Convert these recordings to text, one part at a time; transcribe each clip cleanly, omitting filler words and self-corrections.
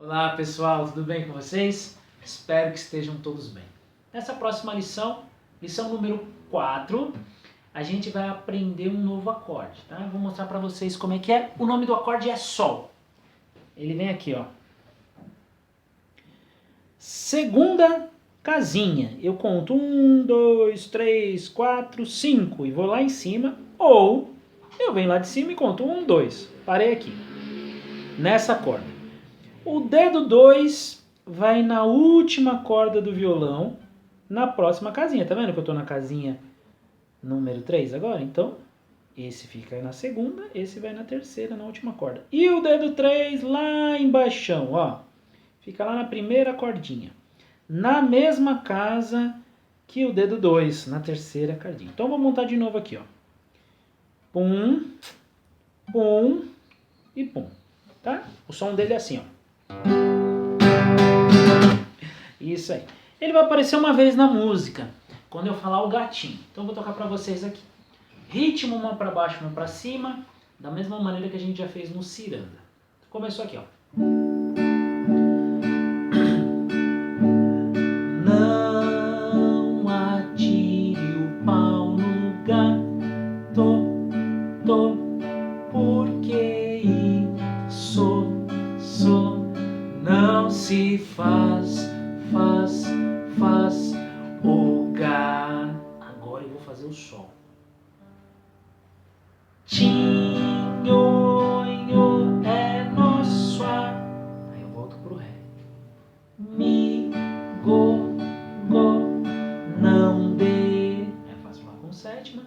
Olá pessoal, tudo bem com vocês? Espero que estejam todos bem. Nessa próxima lição, lição número 4, a gente vai aprender um novo acorde, tá? Eu vou mostrar para vocês como é que é. O nome do acorde é Sol. Ele vem aqui, ó. Segunda casinha. Eu conto 1, 2, 3, 4, 5 e vou lá em cima. Ou eu venho lá de cima e conto 1, 2. Parei aqui. Nessa corda. O dedo 2 vai na última corda do violão, na próxima casinha. Tá vendo que eu tô na casinha número 3 agora? Então, esse fica na segunda, esse vai na terceira, na última corda. E o dedo 3 lá embaixo, ó. Fica lá na primeira cordinha. Na mesma casa que o dedo 2, na terceira cordinha. Então, vou montar de novo aqui, ó. Pum, pum e pum. Tá? O som dele é assim, ó. Isso aí. Ele vai aparecer uma vez na música, quando eu falar o gatinho. Então eu vou tocar pra vocês aqui. Ritmo, uma pra baixo, uma pra cima, da mesma maneira que a gente já fez no Ciranda. Começou aqui, ó. Não atire o pau no gato, porque isso não se faz o gato. Agora eu vou fazer o sol. Tinho é nosso. Aí eu volto pro ré. Mi, go, não dê. Aí eu faço lá com sétima.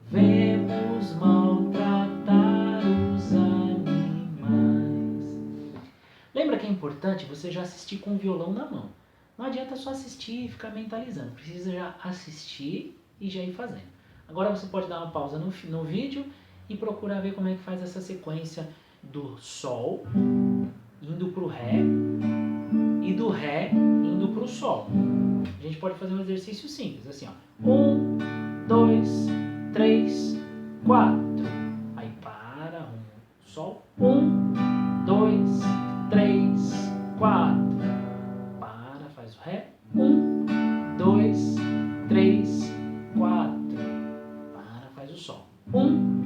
Vemos maltratar os animais. Lembra que é importante você já assistir com o violão na mão. Não adianta só assistir e ficar mentalizando. Precisa já assistir e já ir fazendo. Agora você pode dar uma pausa no vídeo e procurar ver como é que faz essa sequência do Sol indo pro Ré e do Ré indo pro Sol. A gente pode fazer um exercício simples, assim, ó. 1, 2, 3, 4. Aí para, Sol. 1, 2, 3, 4. Faz o Ré. 1, 2, 3, 4. Para, faz o Sol. 1,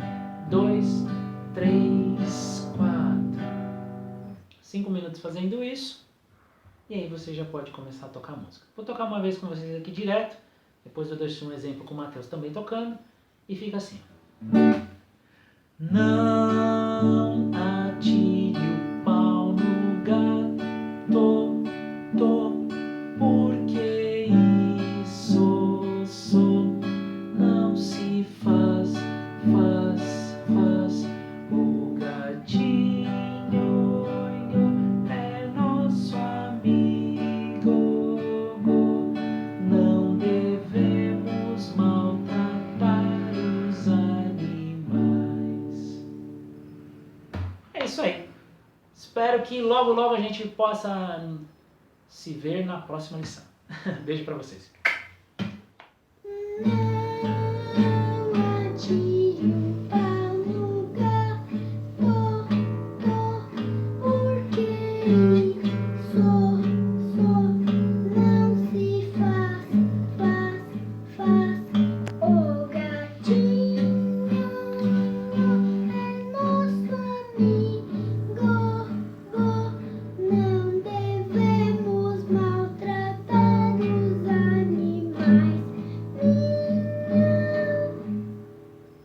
2, 3, 4. 5 minutos fazendo isso. E aí você já pode começar a tocar música. Vou tocar uma vez com vocês aqui direto. Depois eu deixo um exemplo com o Matheus também tocando. E fica assim. Não atire o pau no gato, porque isso não se faz o gatinho é nosso amigo, não devemos maltratar os animais. É isso aí. Espero que logo a gente possa se ver na próxima lição. Beijo pra vocês.